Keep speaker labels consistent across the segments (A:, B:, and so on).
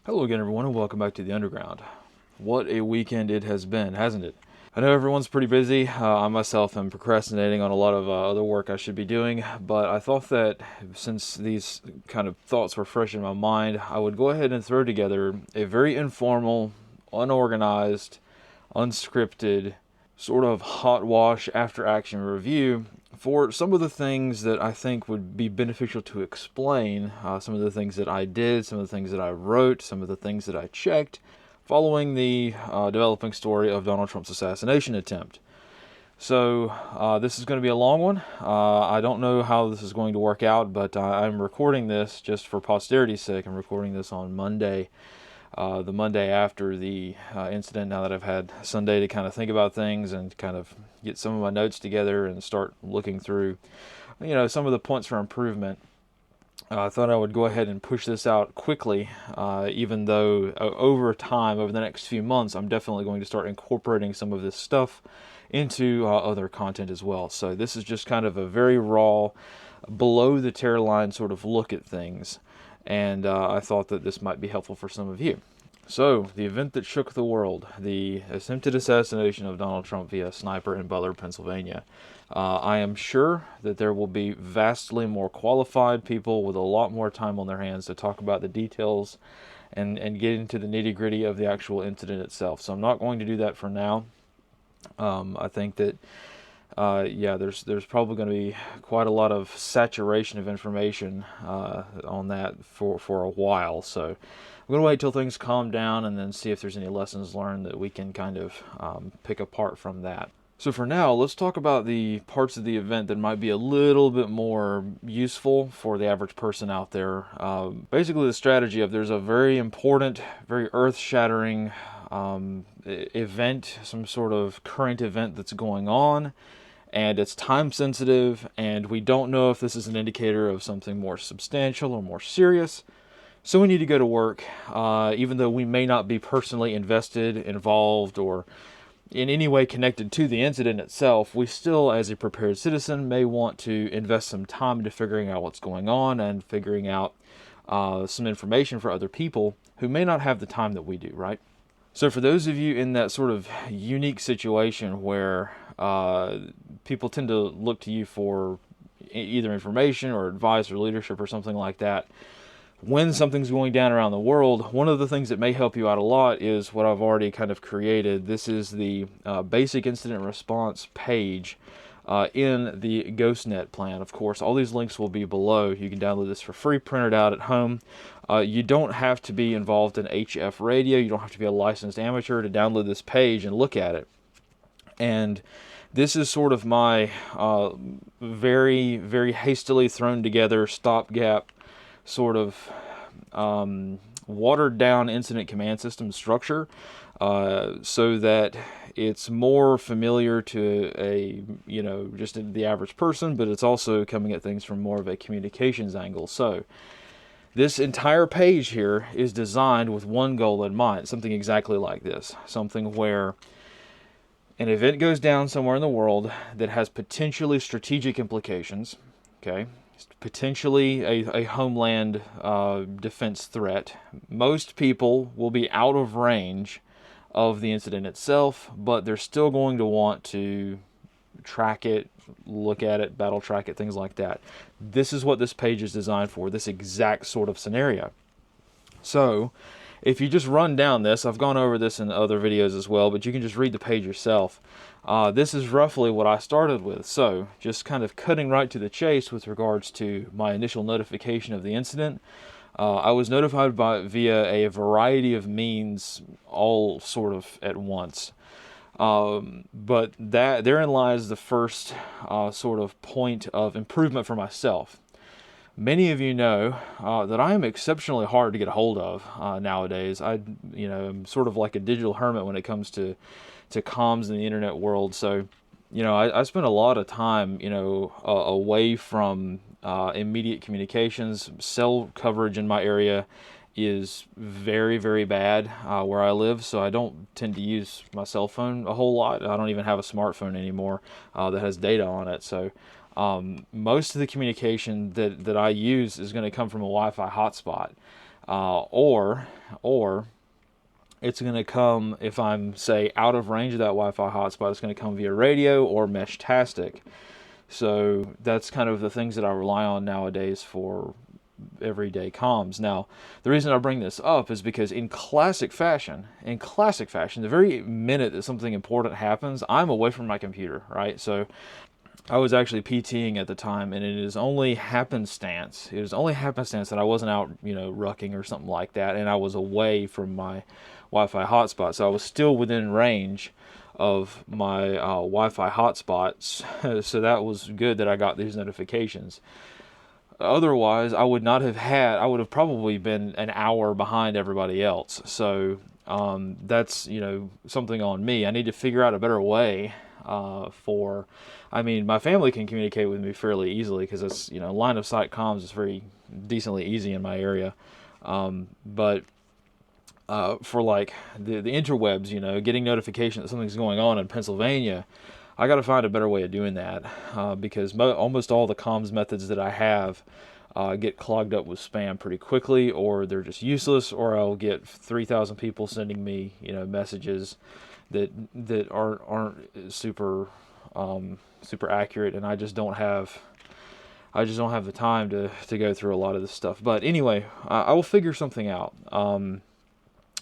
A: Hello again, everyone, and welcome back to the Underground. What a weekend it has been, hasn't it? I know everyone's pretty busy. I myself am procrastinating on a lot of other work I should be doing, but I thought that since these kind of thoughts were fresh in my mind, I would go ahead and throw together a very informal, unorganized, unscripted, sort of hot wash after action review for some of the things that I think would be beneficial to explain, some of the things that I did, some of the things that I wrote, some of the things that I checked, following the developing story of Donald Trump's assassination attempt. So this is going to be a long one. I don't know how this is going to work out, but I'm recording this just for posterity's sake. I'm recording this on Monday, the Monday after the incident, now that I've had Sunday to kind of think about things and kind of get some of my notes together and start looking through, some of the points for improvement. I thought I would go ahead and push this out quickly, even though over time, over the next few months, I'm definitely going to start incorporating some of this stuff into other content as well. So this is just kind of a very raw, below the tear line sort of look at things. And I thought that this might be helpful for some of you. So, the event that shook the world, the attempted assassination of Donald Trump via sniper in Butler, Pennsylvania. I am sure that there will be vastly more qualified people with a lot more time on their hands to talk about the details and get into the nitty-gritty of the actual incident itself. So I'm not going to do that for now. I think that there's probably going to be quite a lot of saturation of information on that for a while. So I'm going to wait till things calm down and then see if there's any lessons learned that we can kind of pick apart from that. So for now, let's talk about the parts of the event that might be a little bit more useful for the average person out there. Basically, the strategy of there's a very important, very earth-shattering event, some sort of current event that's going on, and it's time sensitive, and we don't know if this is an indicator of something more substantial or more serious. So we need to go to work, even though we may not be personally invested, involved, or in any way connected to the incident itself. We still, as a prepared citizen, may want to invest some time into figuring out what's going on and figuring out some information for other people who may not have the time that we do, right? So for those of you in that sort of unique situation where people tend to look to you for either information or advice or leadership or something like that, when something's going down around the world, one of the things that may help you out a lot is what I've already kind of created. This is the basic incident response page in the GhostNet plan. Of course, all these links will be below. You can download this for free, print it out at home. You don't have to be involved in HF radio. You don't have to be a licensed amateur to download this page and look at it. And this is sort of my very, very hastily thrown together stopgap sort of watered down incident command system structure so that it's more familiar to just the average person, but it's also coming at things from more of a communications angle. So this entire page here is designed with one goal in mind, something exactly like this, something where an event goes down somewhere in the world that has potentially strategic implications, okay? Potentially a homeland defense threat. Most people will be out of range of the incident itself, but they're still going to want to track it, look at it, battle track it, things like that. This is what this page is designed for, this exact sort of scenario. So if you just run down this, I've gone over this in other videos as well, but you can just read the page yourself. This is roughly what I started with. So just kind of cutting right to the chase with regards to my initial notification of the incident. I was notified via a variety of means, all sort of at once. But therein lies the first sort of point of improvement for myself. Many of you know that I am exceptionally hard to get a hold of nowadays. I'm sort of like a digital hermit when it comes to comms in the internet world. So, I spend a lot of time, away from immediate communications. Cell coverage in my area is very, very bad where I live, so I don't tend to use my cell phone a whole lot. I don't even have a smartphone anymore that has data on it. So most of the communication that I use is going to come from a Wi-Fi hotspot, or or it's going to come, if I'm, say, out of range of that Wi-Fi hotspot, it's going to come via radio or Meshtastic. So that's kind of the things that I rely on nowadays for everyday comms. Now, the reason I bring this up is because in classic fashion, the very minute that something important happens, I'm away from my computer, right? So I was actually PTing at the time, and it is only happenstance. It was only happenstance that I wasn't out, rucking or something like that, and I was away from my Wi-Fi hotspot. So I was still within range of my Wi-Fi hotspots. So that was good that I got these notifications. Otherwise, I would have probably been an hour behind everybody else. So that's, something on me. I need to figure out a better way my family can communicate with me fairly easily because it's, line of sight comms is very decently easy in my area. But for like the interwebs, getting notification that something's going on in Pennsylvania, I got to find a better way of doing that because almost all the comms methods that I have get clogged up with spam pretty quickly, or they're just useless, or I'll get 3,000 people sending me, messages that aren't super accurate, and I just don't have the time to go through a lot of this stuff. But anyway, I will figure something out.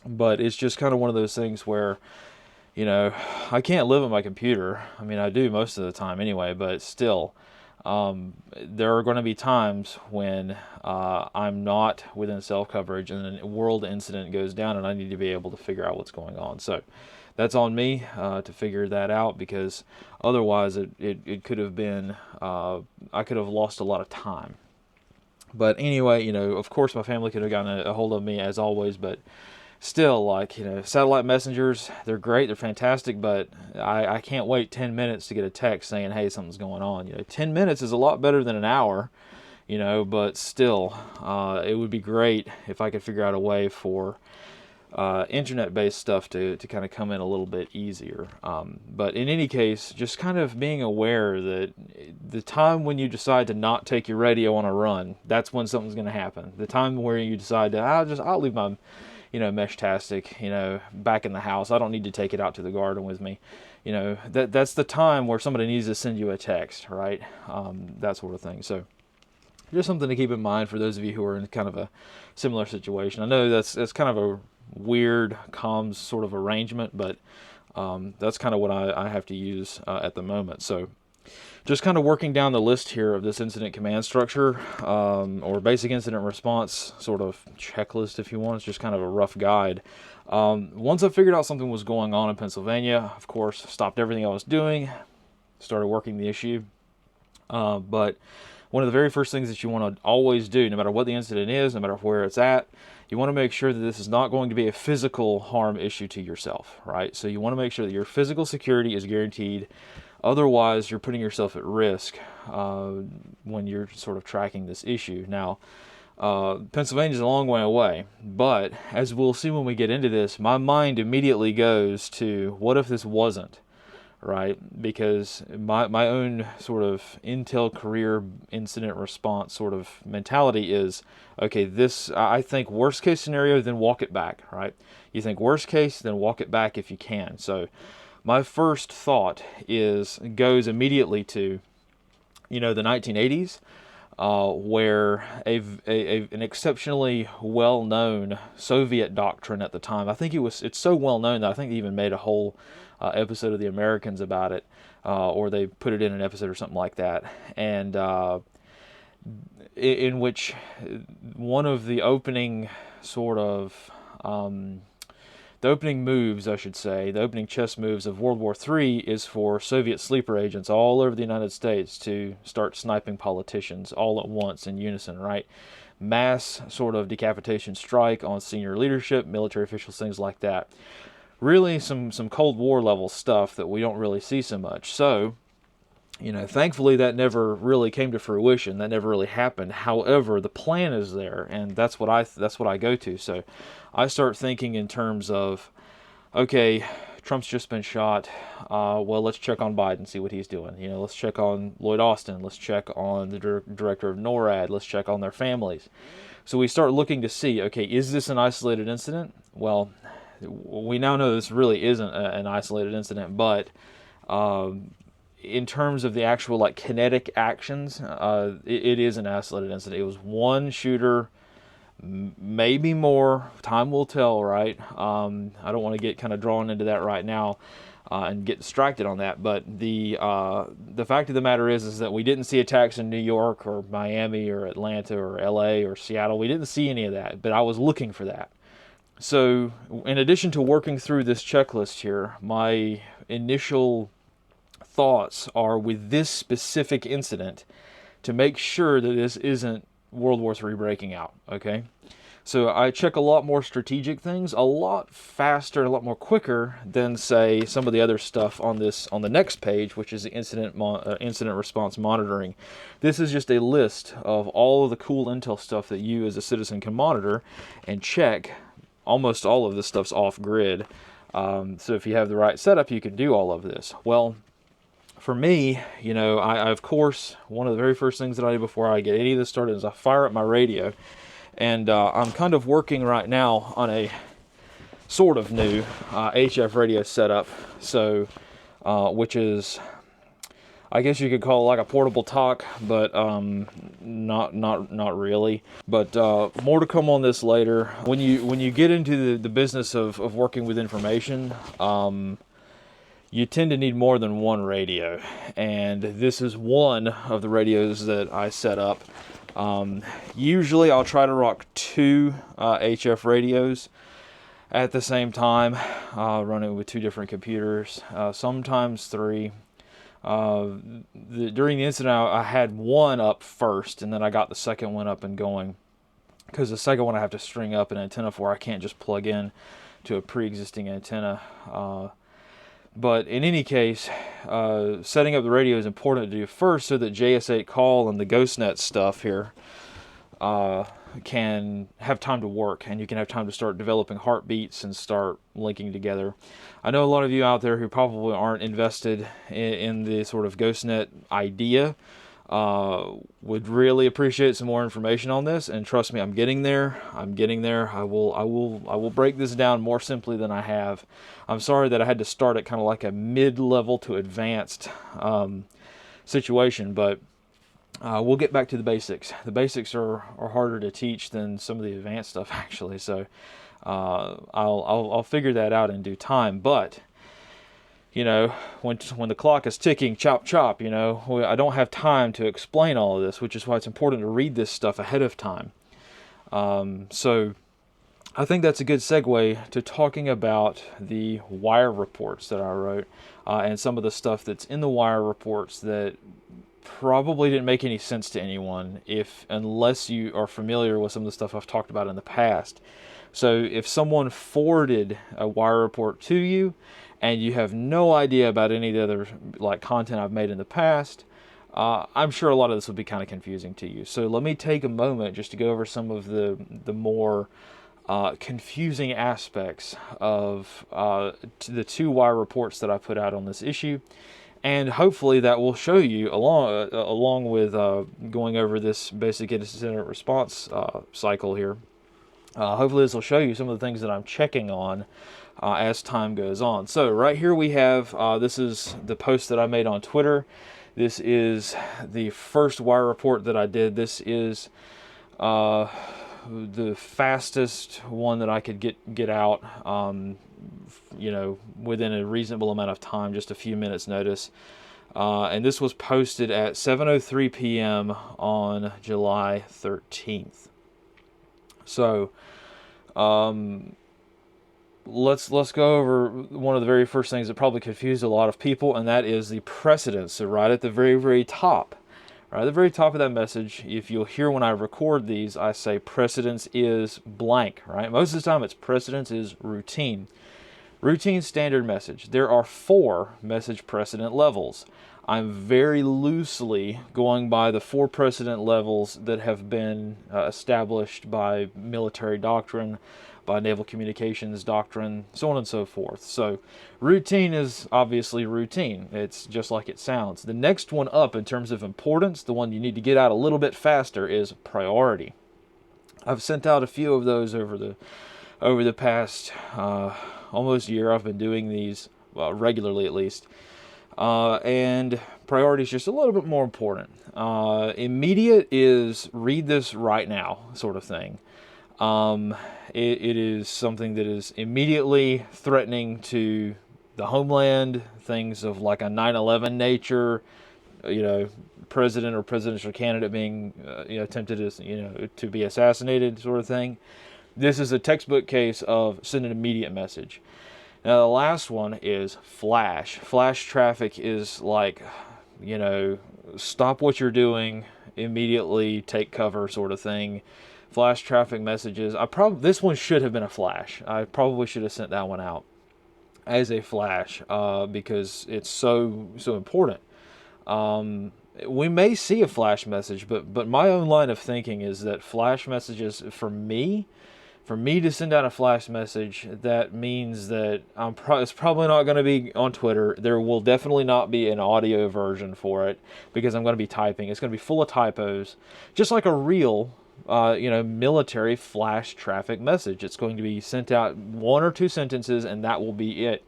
A: But it's just kind of one of those things where, I can't live on my computer. I mean, I do most of the time anyway, but still, there are going to be times when I'm not within cell coverage and a world incident goes down and I need to be able to figure out what's going on. So that's on me to figure that out, because otherwise it could have been, I could have lost a lot of time. But anyway, of course my family could have gotten a hold of me as always, but still, like, satellite messengers, they're great, they're fantastic, but I can't wait 10 minutes to get a text saying, hey, something's going on. 10 minutes is a lot better than an hour, but still, it would be great if I could figure out a way for internet-based stuff to kind of come in a little bit easier. But in any case, just kind of being aware that the time when you decide to not take your radio on a run, that's when something's going to happen. The time where you decide to, I'll leave my Meshtastic, back in the house. I don't need to take it out to the garden with me. That's the time where somebody needs to send you a text, right? That sort of thing. So just something to keep in mind for those of you who are in kind of a similar situation. I know that's kind of a weird comms sort of arrangement, but that's kind of what I have to use at the moment. So just kind of working down the list here of this incident command structure, or basic incident response sort of checklist, if you want. It's just kind of a rough guide. Once I figured out something was going on in Pennsylvania, of course, stopped everything I was doing, started working the issue. But one of the very first things that you want to always do, no matter what the incident is, no matter where it's at, you want to make sure that this is not going to be a physical harm issue to yourself, right? So you want to make sure that your physical security is guaranteed. Otherwise, you're putting yourself at risk when you're sort of tracking this issue. Now, Pennsylvania's a long way away, but as we'll see when we get into this, my mind immediately goes to, what if this wasn't, right? Because my own sort of Intel career incident response sort of mentality is, okay, I think worst case scenario, then walk it back, right? You think worst case, then walk it back if you can. So my first thought goes immediately to, the 1980s, where an exceptionally well-known Soviet doctrine at the time. I think it's so well-known that I think they even made a whole episode of The Americans about it, or they put it in an episode or something like that, and in which one of the opening sort of the opening moves, I should say, the opening chess moves of World War III is for Soviet sleeper agents all over the United States to start sniping politicians all at once in unison, right? Mass sort of decapitation strike on senior leadership, military officials, things like that. Really some Cold War level stuff that we don't really see so much. So, thankfully that never really came to fruition. That never really happened. However, the plan is there, and that's what I go to. So I start thinking in terms of, okay, Trump's just been shot. Well, let's check on Biden, see what he's doing. You know, let's check on Lloyd Austin. Let's check on the director of NORAD. Let's check on their families. So we start looking to see, okay, is this an isolated incident? Well, we now know this really isn't an isolated incident, but in terms of the actual like kinetic actions, it is an isolated incident. It was one shooter, maybe more. Time will tell, right? I don't want to get kind of drawn into that right now and get distracted on that. But the fact of the matter is that we didn't see attacks in New York or Miami or Atlanta or LA or Seattle. We didn't see any of that, but I was looking for that. So in addition to working through this checklist here, my initial thoughts are with this specific incident to make sure that this isn't World War III breaking out, okay? So I check a lot more strategic things, a lot faster, a lot more quicker than, say, some of the other stuff on the next page, which is the incident response monitoring. This is just a list of all of the cool intel stuff that you as a citizen can monitor and check. Almost all of this stuff's off-grid. So if you have the right setup, you can do all of this. Well, for me, you know, I of course, one of the very first things that I do before I get any of this started is I fire up my radio. And I'm kind of working right now on a sort of new HF radio setup. So, which is, I guess you could call it like a portable talk, but not really. But more to come on this later. When you get into the business of working with information, you tend to need more than one radio, and this is one of the radios that I set up. Usually I'll try to rock two HF radios at the same time, running with two different computers, sometimes three. During the incident, I had one up first, and then I got the second one up and going, because the second one I have to string up an antenna for. I can't just plug in to a pre-existing antenna. But in any case, setting up the radio is important to do first so that JS8 call and the GhostNet stuff here can have time to work, and you can have time to start developing heartbeats and start linking together. I know a lot of you out there who probably aren't invested in the sort of GhostNet idea would really appreciate some more information on this, and trust me, I'm getting there. I will break this down more simply than I have. I'm sorry that I had to start at kind of like a mid-level to advanced situation, but we'll get back to the basics. The basics are harder to teach than some of the advanced stuff, actually. So I'll figure that out in due time. But you know, when the clock is ticking, chop chop. You know, I don't have time to explain all of this, which is why it's important to read this stuff ahead of time. So I think that's a good segue to talking about the wire reports that I wrote, and some of the stuff that's in the wire reports that probably didn't make any sense to anyone unless you are familiar with some of the stuff I've talked about in the past. So if someone forwarded a wire report to you and you have no idea about any of the other like content I've made in the past, I'm sure a lot of this will be kind of confusing to you. So let me take a moment just to go over some of the more confusing aspects of the two wire reports that I put out on this issue. And hopefully that will show you, along with going over this basic incident response cycle here, hopefully this will show you some of the things that I'm checking on as time goes on. So right here we have, this is the post that I made on Twitter. This is the first wire report that I did. This is the fastest one that I could get out, you know, within a reasonable amount of time, just a few minutes notice. And this was posted at 7:03 p.m. on July 13th. So, let's go over one of the very first things that probably confused a lot of people, and that is the precedence. So right at the very top, right at the very top of that message, if you'll hear when I record these, I say precedence is blank, right? Most of the time it's precedence is routine. Routine standard message. There are 4 message precedent levels. I'm very loosely going by the 4 precedent levels that have been established by military doctrine, by naval communications doctrine, so on and so forth. So routine is obviously routine. It's just like it sounds. The next one up in terms of importance, the one you need to get out a little bit faster, is priority. I've sent out a few of those over the past almost year. I've been doing these, well, regularly at least. And priority is just a little bit more important. Immediate is read this right now sort of thing. It is something that is immediately threatening to the homeland, things of like a 9/11 nature, president or presidential candidate being attempted to be assassinated sort of thing. This is a textbook case of send an immediate message. Now the last one is flash. Flash traffic is like, stop what you're doing, immediately take cover sort of thing. Flash traffic messages. This one should have been a flash. I probably should have sent that one out as a flash because it's so important. We may see a flash message, but my own line of thinking is that flash messages, for me to send out a flash message, that means that it's probably not going to be on Twitter. There will definitely not be an audio version for it because I'm going to be typing. It's going to be full of typos, just like a real, military flash traffic message. It's going to be sent out 1 or 2 sentences, and that will be it.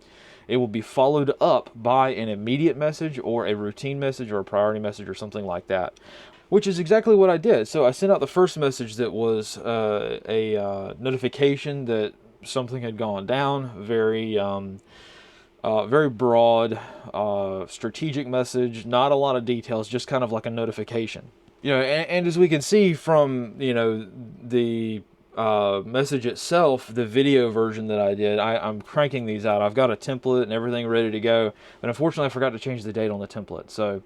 A: It will be followed up by an immediate message or a routine message or a priority message or something like that, which is exactly what I did. So I sent out the first message that was a notification that something had gone down, very broad, strategic message, not a lot of details, just kind of like a notification. And as we can see from, the message itself, the video version that I did, I'm cranking these out. I've got a template and everything ready to go, but unfortunately I forgot to change the date on the template. So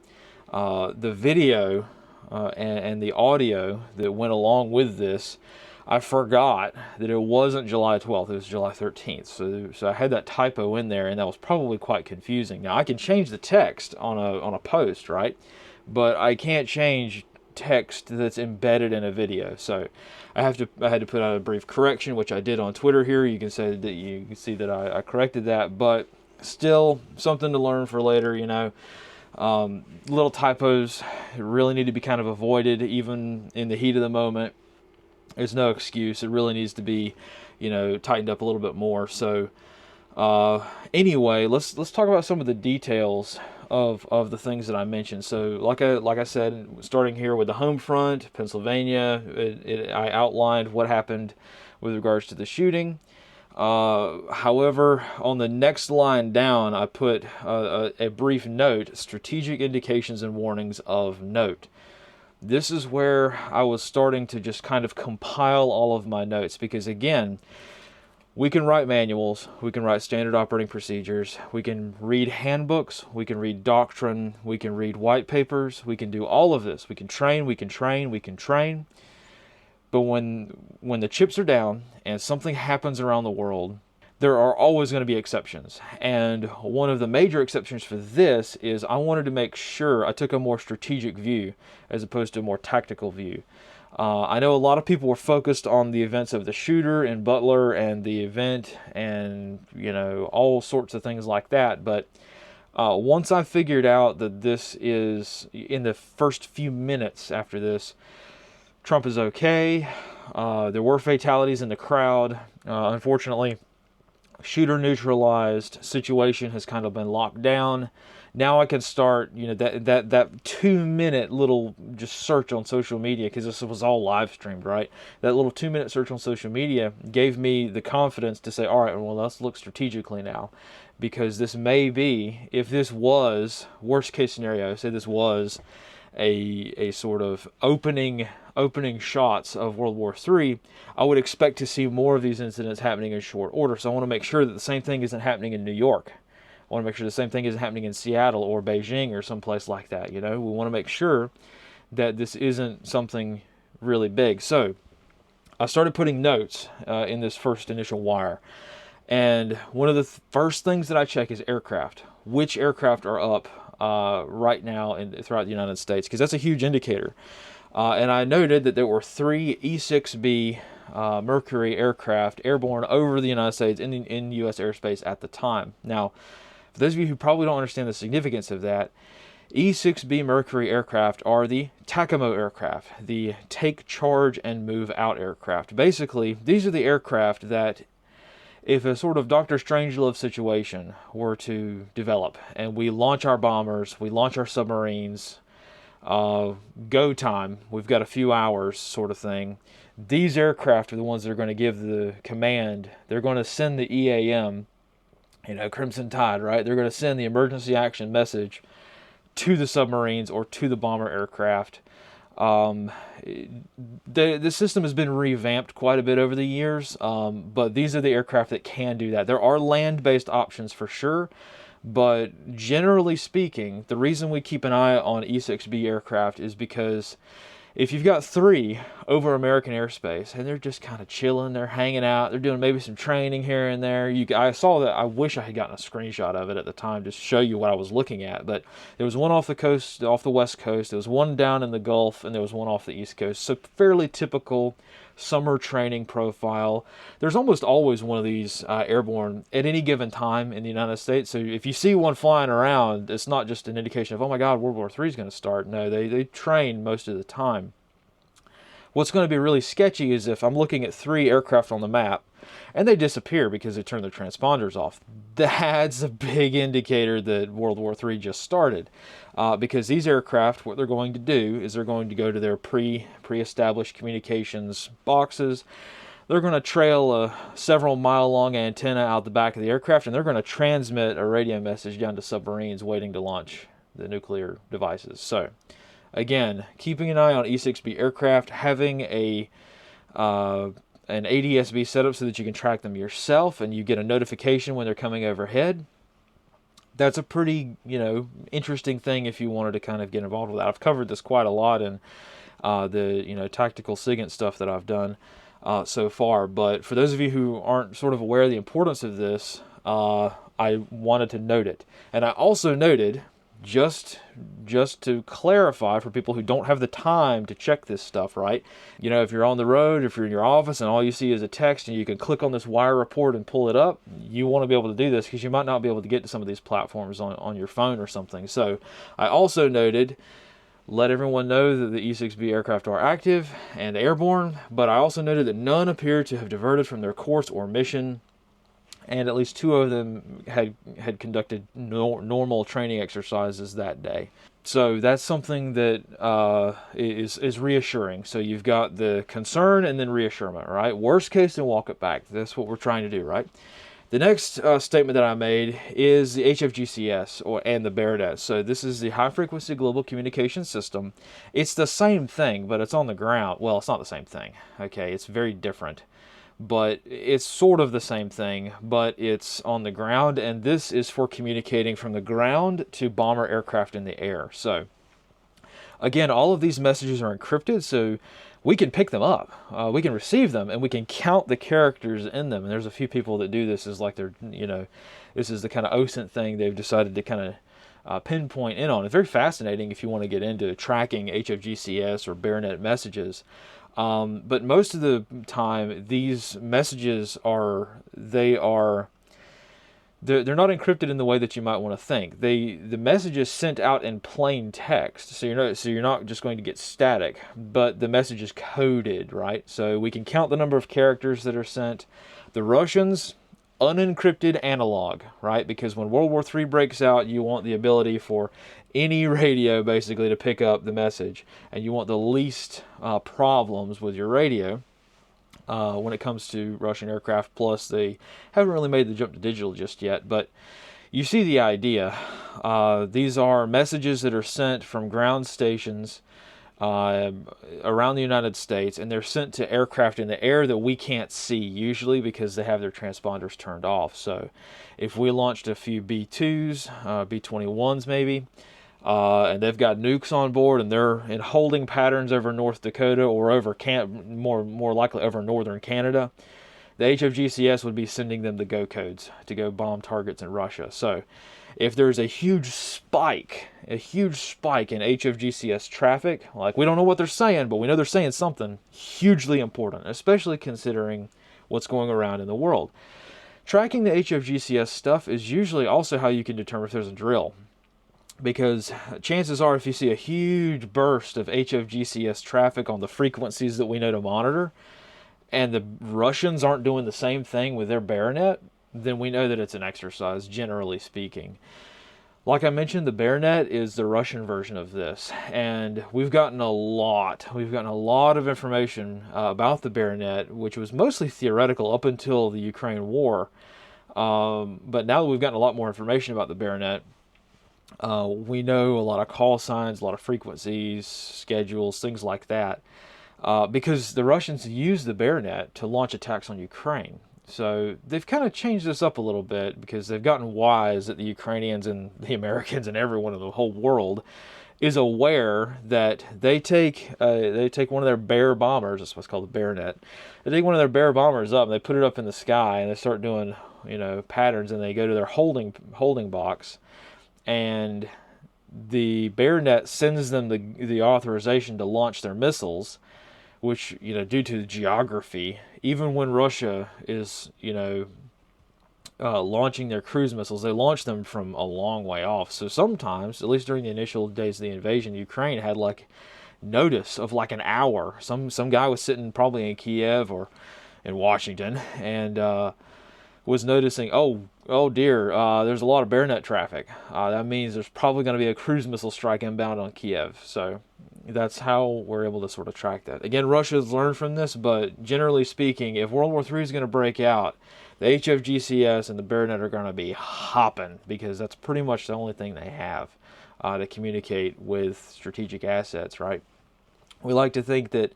A: the video and the audio that went along with this, I forgot that it wasn't July 12th, it was July 13th. So I had that typo in there, and that was probably quite confusing. Now I can change the text on a post, right? But I can't change text that's embedded in a video. So I had to put out a brief correction, which I did on Twitter here. You can see that I corrected that, but still something to learn for later, little typos really need to be kind of avoided, even in the heat of the moment. There's no excuse. It really needs to be, tightened up a little bit more. So anyway, let's talk about some of the details of the things that I mentioned. So like I said, starting here with the home front, Pennsylvania, I outlined what happened with regards to the shooting. However, on the next line down, I put a brief note, strategic indications and warnings of note. This is where I was starting to just kind of compile all of my notes, because again, we can write manuals, we can write standard operating procedures, we can read handbooks, we can read doctrine, we can read white papers, we can do all of this. We can train. But when the chips are down and something happens around the world, there are always going to be exceptions. And one of the major exceptions for this is I wanted to make sure I took a more strategic view as opposed to a more tactical view. I know a lot of people were focused on the events of the shooter in Butler and the event and, all sorts of things like that. But once I figured out that this is, in the first few minutes after this, Trump is okay. There were fatalities in the crowd. Unfortunately, shooter neutralized, situation has kind of been locked down. Now I can start, that 2-minute little just search on social media, because this was all live streamed, right? That little 2-minute search on social media gave me the confidence to say, all right, well, let's look strategically now, because this may be, if this was, worst case scenario, say this was a sort of opening shots of World War III, I would expect to see more of these incidents happening in short order. So I want to make sure that the same thing isn't happening in New York. I want to make sure the same thing isn't happening in Seattle or Beijing or someplace like that. We want to make sure that this isn't something really big. So I started putting notes in this first initial wire. And one of the first things that I check is aircraft. Which aircraft are up right now throughout the United States, because that's a huge indicator. And I noted that there were 3 E-6B Mercury aircraft airborne over the United States in U.S. airspace at the time. Now, for those of you who probably don't understand the significance of that, E-6B Mercury aircraft are the TACAMO aircraft, the take charge and move out aircraft. Basically, these are the aircraft that, if a sort of Dr. Strangelove situation were to develop, and we launch our bombers, we launch our submarines, go time, we've got a few hours sort of thing, these aircraft are the ones that are going to give the command. They're going to send the EAM, Crimson Tide, right? They're going to send the emergency action message to the submarines or to the bomber aircraft. The system has been revamped quite a bit over the years, but these are the aircraft that can do that. There are land-based options for sure, but generally speaking, the reason we keep an eye on E-6B aircraft is because if you've got 3 over American airspace and they're just kind of chilling, they're hanging out, they're doing maybe some training here and there. I saw that. I wish I had gotten a screenshot of it at the time to show you what I was looking at. But there was one off the coast, off the West Coast. There was one down in the Gulf, and there was one off the East Coast. So fairly typical summer training profile. There's almost always one of these airborne at any given time in the United States. So if you see one flying around, it's not just an indication of, oh my God, World War III is going to start. No, they train most of the time. What's going to be really sketchy is if I'm looking at 3 aircraft on the map and they disappear because they turn their transponders off. That's a big indicator that World War III just started. Because these aircraft, what they're going to do is they're going to go to their pre-established communications boxes. They're going to trail a several mile long antenna out the back of the aircraft, and they're going to transmit a radio message down to submarines waiting to launch the nuclear devices. So, again, keeping an eye on E-6B aircraft, having an ADSB setup so that you can track them yourself and you get a notification when they're coming overhead. That's a pretty, interesting thing if you wanted to kind of get involved with that. I've covered this quite a lot in the, tactical SIGINT stuff that I've done so far. But for those of you who aren't sort of aware of the importance of this, I wanted to note it. And I also noted, just to clarify for people who don't have the time to check this stuff, right? If you're on the road, if you're in your office and all you see is a text and you can click on this wire report and pull it up, you want to be able to do this because you might not be able to get to some of these platforms on your phone or something. So I also noted, let everyone know that the E-6B aircraft are active and airborne, but I also noted that none appear to have diverted from their course or mission, and at least 2 of them had conducted normal training exercises that day. So that's something that is reassuring. So you've got the concern and then reassurance, right? Worst case, then walk it back. That's what we're trying to do, right? The next statement that I made is the HFGCS and the BERNET. So this is the High Frequency Global Communication System. It's the same thing, but it's on the ground. Well, it's not the same thing. Okay, it's very different. But it's sort of the same thing, but it's on the ground, and this is for communicating from the ground to bomber aircraft in the air. So, again, all of these messages are encrypted, so we can pick them up, we can receive them, and we can count the characters in them. And there's a few people that do this as like they're, this is the kind of OSINT thing they've decided to kind of pinpoint in on. It's very fascinating if you want to get into tracking HFGCS or BERNET messages. But most of the time, these messages they're not encrypted in the way that you might want to think. The message is sent out in plain text, so you're not just going to get static, but the message is coded, right? So we can count the number of characters that are sent. The Russians, unencrypted analog, right? Because when World War III breaks out, you want the ability for any radio basically to pick up the message, and you want the least problems with your radio when it comes to Russian aircraft. Plus, they haven't really made the jump to digital just yet, but you see the idea. These are messages that are sent from ground stations around the United States, and they're sent to aircraft in the air that we can't see usually because they have their transponders turned off. So if we launched a few B-2s, B-21s maybe, and they've got nukes on board and they're in holding patterns over North Dakota or over more likely over northern Canada, the HFGCS would be sending them the go codes to go bomb targets in Russia. So if there's a huge spike in HFGCS traffic, like, we don't know what they're saying, but we know they're saying something hugely important, especially considering what's going around in the world. Tracking the HFGCS stuff is usually also how you can determine if there's a drill. Because chances are, if you see a huge burst of HFGCS traffic on the frequencies that we know to monitor, and the Russians aren't doing the same thing with their Baronet, then we know that it's an exercise, generally speaking. Like I mentioned, the Baronet is the Russian version of this, and we've gotten a lot of information about the Baronet, which was mostly theoretical up until the Ukraine war. But now that we've gotten a lot more information about the Baronet, we know a lot of call signs, a lot of frequencies, schedules, things like that, because the Russians use the Baronet to launch attacks on Ukraine. So they've kind of changed this up a little bit because they've gotten wise that the Ukrainians and the Americans and everyone in the whole world is aware that they take one of their Bear bombers, that's what's called the Baronet. They take one of their Bear bombers up and they put it up in the sky and they start doing, patterns, and they go to their holding box, and the Baronet sends them the authorization to launch their missiles, which, due to the geography, even when Russia is, launching their cruise missiles, they launch them from a long way off. So sometimes, at least during the initial days of the invasion, Ukraine had notice of an hour. Some guy was sitting probably in Kiev or in Washington and was noticing, oh dear, there's a lot of Baronet traffic. That means there's probably going to be a cruise missile strike inbound on Kiev. So that's how we're able to sort of track that. Again, Russia's learned from this, but generally speaking, if World War III is going to break out, the HFGCS and the Baronet are going to be hopping, because that's pretty much the only thing they have to communicate with strategic assets, right? We like to think that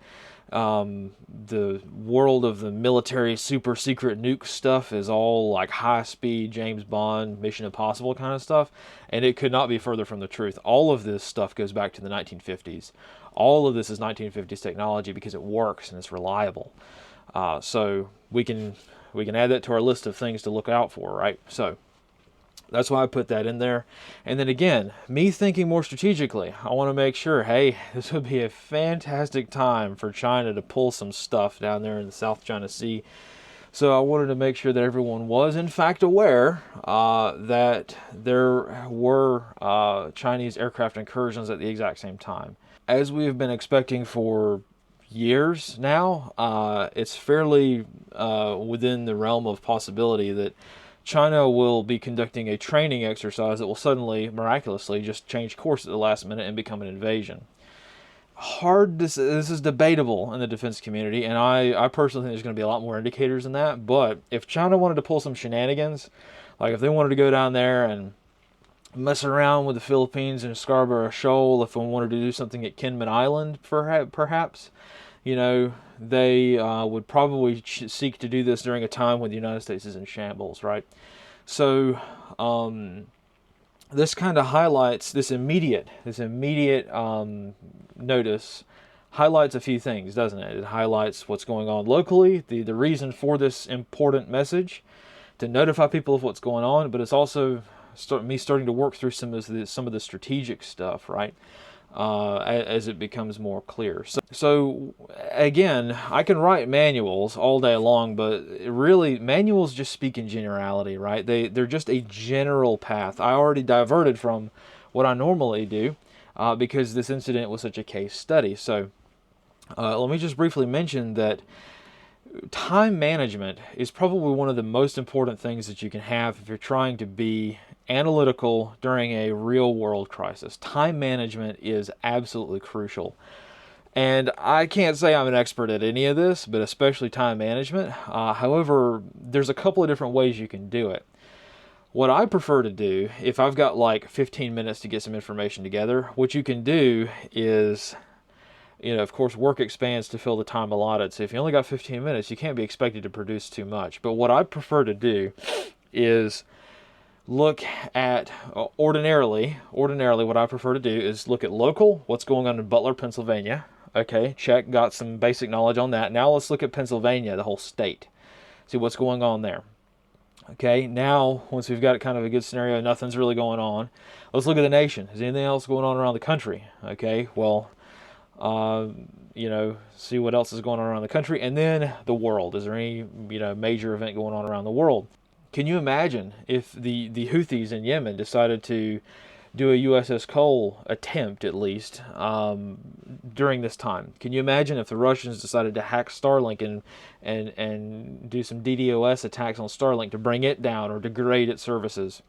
A: the world of the military super secret nuke stuff is all high speed James Bond, Mission Impossible kind of stuff, and it could not be further from the truth. All of this stuff goes back to the 1950s. All of this is 1950s technology because it works and it's reliable. So we can add that to our list of things to look out for, right? So that's why I put that in there. And then again, me thinking more strategically, I want to make sure, hey, this would be a fantastic time for China to pull some stuff down there in the South China Sea. So I wanted to make sure that everyone was in fact aware that there were Chinese aircraft incursions at the exact same time. As we have been expecting for years now, it's fairly within the realm of possibility that China will be conducting a training exercise that will suddenly, miraculously, just change course at the last minute and become an invasion. This is debatable in the defense community, and I personally think there's going to be a lot more indicators than that. But if China wanted to pull some shenanigans, if they wanted to go down there and mess around with the Philippines and Scarborough Shoal, if we wanted to do something at Kinmen Island, perhaps, they would probably seek to do this during a time when the United States is in shambles, right? So this kind of highlights this immediate notice highlights a few things, doesn't it? It highlights what's going on locally, the reason for this important message, to notify people of what's going on, but it's also me starting to work through some of the strategic stuff, right? As it becomes more clear. So again, I can write manuals all day long, but really manuals just speak in generality, right? They're just a general path. I already diverted from what I normally do because this incident was such a case study. So let me just briefly mention that time management is probably one of the most important things that you can have if you're trying to be analytical during a real world crisis. Time management is absolutely crucial. And I can't say I'm an expert at any of this, but especially time management. However, there's a couple of different ways you can do it. What I prefer to do, if I've got 15 minutes to get some information together, what you can do is, of course, work expands to fill the time allotted. So if you only got 15 minutes, you can't be expected to produce too much. But what I prefer to do is look at, ordinarily what I prefer to do is look at local, what's going on in Butler, Pennsylvania. Okay, check, got some basic knowledge on that. Now let's look at Pennsylvania, the whole state. see what's going on there. Okay, now once we've got kind of a good scenario, nothing's really going on. Let's look at the nation. Is anything else going on around the country? Okay, well, see what else is going on around the country, and then the world. Is there any major event going on around the world? Can you imagine if the Houthis in Yemen decided to do a USS Cole attempt, at least, during this time? Can you imagine if the Russians decided to hack Starlink and do some DDoS attacks on Starlink to bring it down or degrade its services?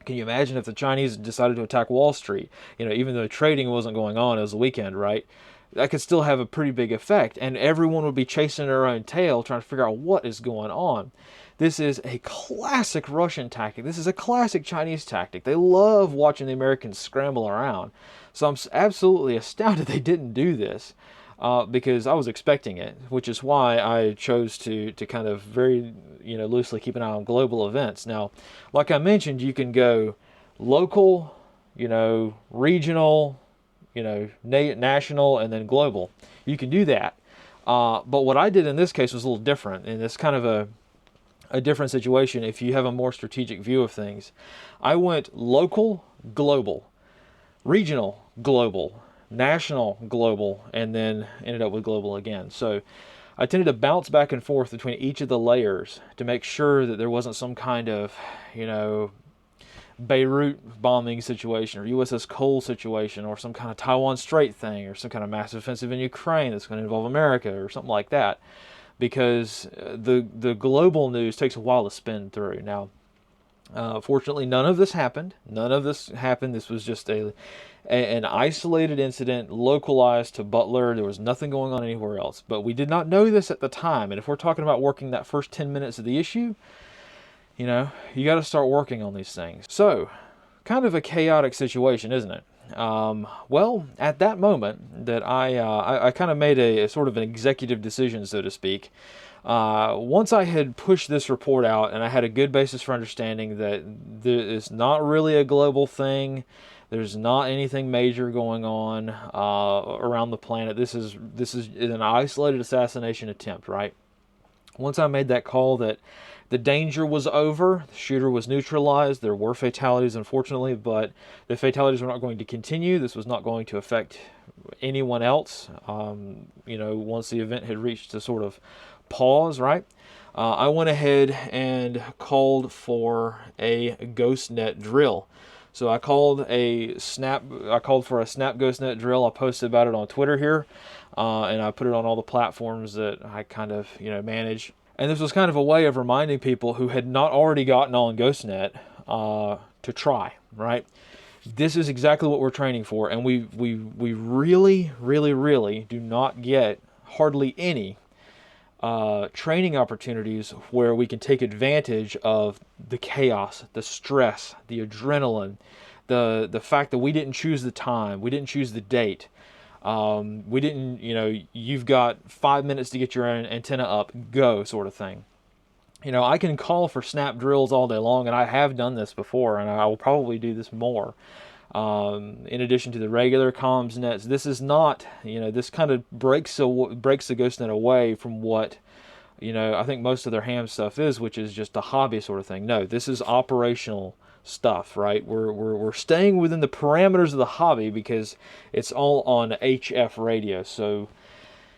A: Can you imagine if the Chinese decided to attack Wall Street? Even though trading wasn't going on, it was the weekend, right? That could still have a pretty big effect, and everyone would be chasing their own tail trying to figure out what is going on. This is a classic Russian tactic. This is a classic Chinese tactic. They love watching the Americans scramble around. So I'm absolutely astounded they didn't do this, because I was expecting it, which is why I chose to kind of very loosely keep an eye on global events. Now, like I mentioned, you can go local, regional, national, and then global. You can do that. But what I did in this case was a little different, and it's kind of a different situation if you have a more strategic view of things. I went local, global, regional, global, national, global, and then ended up with global again. So I tended to bounce back and forth between each of the layers to make sure that there wasn't some kind of, Beirut bombing situation or USS Cole situation or some kind of Taiwan Strait thing or some kind of massive offensive in Ukraine that's going to involve America or something like that, because the global news takes a while to spin through. Now, fortunately, none of this happened. This was just an isolated incident, localized to Butler. There was nothing going on anywhere else. But we did not know this at the time. And if we're talking about working that first 10 minutes of the issue, you got to start working on these things. So, kind of a chaotic situation, isn't it? Well, at that moment that I kind of made a sort of an executive decision, so to speak. Once I had pushed this report out and I had a good basis for understanding that it's not really a global thing, there's not anything major going on around the planet. This is an isolated assassination attempt, right? Once I made that call that the danger was over, the shooter was neutralized, there were fatalities, unfortunately, but the fatalities were not going to continue. This was not going to affect anyone else, once the event had reached a sort of pause, right? I went ahead and called for a GhostNet drill. So I called for a Snap GhostNet drill. I posted about it on Twitter here, and I put it on all the platforms that I kind of manage. And this was kind of a way of reminding people who had not already gotten on GhostNet to try, right? This is exactly what we're training for, and we really, really, really do not get hardly any training opportunities where we can take advantage of the chaos, the stress, the adrenaline, the fact that we didn't choose the time, we didn't choose the date. We didn't, you've got 5 minutes to get your antenna up, go sort of thing. I can call for snap drills all day long, and I have done this before, and I will probably do this more. In addition to the regular comms nets, this is not, this kind of breaks the GhostNet away from what, I think most of their ham stuff is, which is just a hobby sort of thing. No, this is operational stuff, right? We're staying within the parameters of the hobby because it's all on HF radio. So,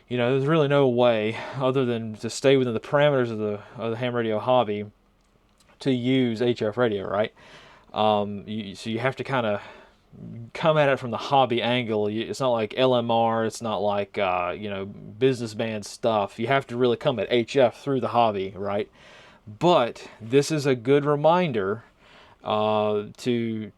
A: there's really no way other than to stay within the parameters of the ham radio hobby to use HF radio, right? So you have to kind of come at it from the hobby angle. It's not like LMR. It's not like business band stuff. You have to really come at HF through the hobby, right? But this is a good reminder to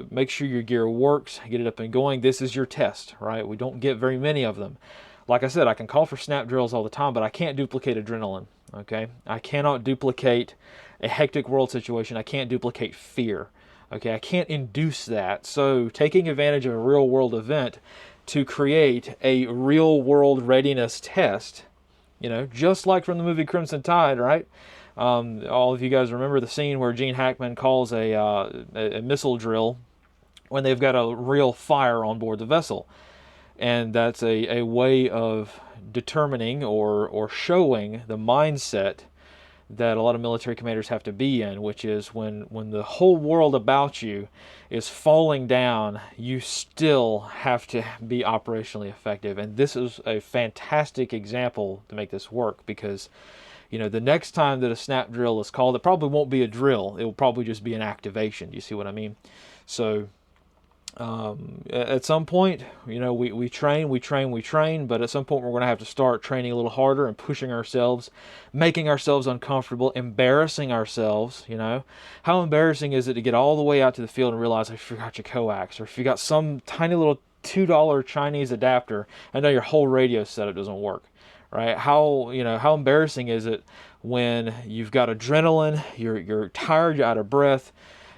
A: make sure your gear works, get it up and going. This is your test, right? We don't get very many of them. Like I said, I can call for snap drills all the time, but I can't duplicate adrenaline, okay? I cannot duplicate a hectic world situation. I can't duplicate fear, okay? I can't induce that. So taking advantage of a real world event to create a real world readiness test, just like from the movie Crimson Tide, right? All of you guys remember the scene where Gene Hackman calls a missile drill when they've got a real fire on board the vessel. And that's a way of determining or showing the mindset that a lot of military commanders have to be in, which is when the whole world about you is falling down, you still have to be operationally effective. And this is a fantastic example to make this work, because the next time that a snap drill is called, it probably won't be a drill. It will probably just be an activation. Do you see what I mean? So at some point, we train, but at some point we're going to have to start training a little harder and pushing ourselves, making ourselves uncomfortable, embarrassing ourselves. How embarrassing is it to get all the way out to the field and realize you forgot your coax, or if you got some tiny little $2 Chinese adapter and now your whole radio setup doesn't work, right? How embarrassing is it when you've got adrenaline, you're tired, you're out of breath,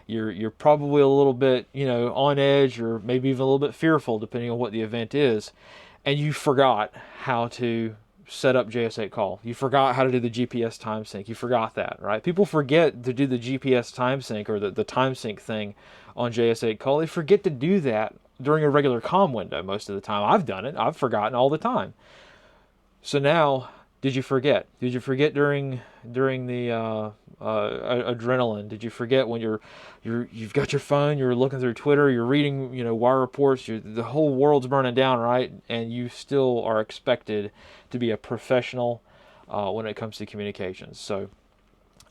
A: you're probably a little bit, on edge, or maybe even a little bit fearful, depending on what the event is, and you forgot how to set up JS8 call. You forgot how to do the GPS time sync. You forgot that, right? People forget to do the GPS time sync, or the time sync thing on JS8 call. They forget to do that during a regular comm window most of the time. I've done it. I've forgotten all the time. So now, did you forget? Did you forget during the adrenaline? Did you forget when you've got your phone, you're looking through Twitter, you're reading wire reports, the whole world's burning down, right? And you still are expected to be a professional when it comes to communications. So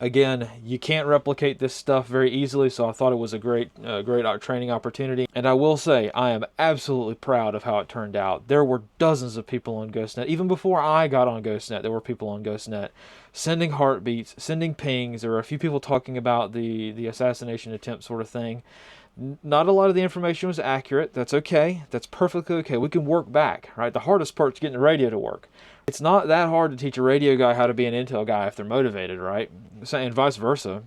A: again, you can't replicate this stuff very easily, so I thought it was a great training opportunity. And I will say, I am absolutely proud of how it turned out. There were dozens of people on GhostNet. Even before I got on GhostNet, there were people on GhostNet sending heartbeats, sending pings. There were a few people talking about the assassination attempt sort of thing. Not a lot of the information was accurate. That's okay. That's perfectly okay. We can work back, right? The hardest part is getting the radio to work. It's not that hard to teach a radio guy how to be an intel guy if they're motivated, right? And vice versa.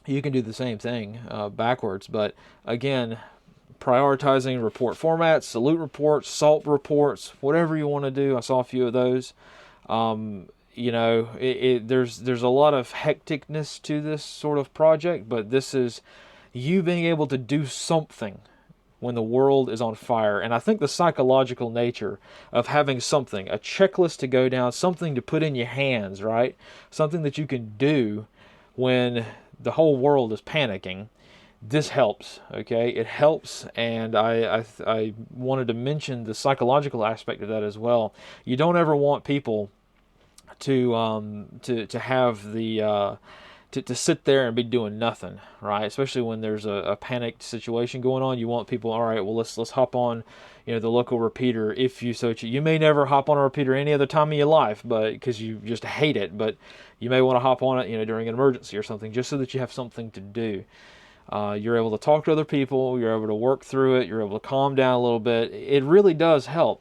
A: You can do the same thing backwards. But again, prioritizing report formats, salute reports, SALT reports, whatever you want to do. I saw a few of those. There's a lot of hecticness to this sort of project, but this is you being able to do something when the world is on fire. And I think the psychological nature of having something, a checklist to go down, something to put in your hands, right? Something that you can do when the whole world is panicking. This helps, okay? It helps, and I wanted to mention the psychological aspect of that as well. You don't ever want people to have the to sit there and be doing nothing, right? Especially when there's a panicked situation going on. You want people, all right, well, let's hop on, the local repeater if you so choose. You may never hop on a repeater any other time in your life, but because you just hate it, but you may want to hop on it, during an emergency or something, just so that you have something to do. You're able to talk to other people. You're able to work through it. You're able to calm down a little bit. It really does help.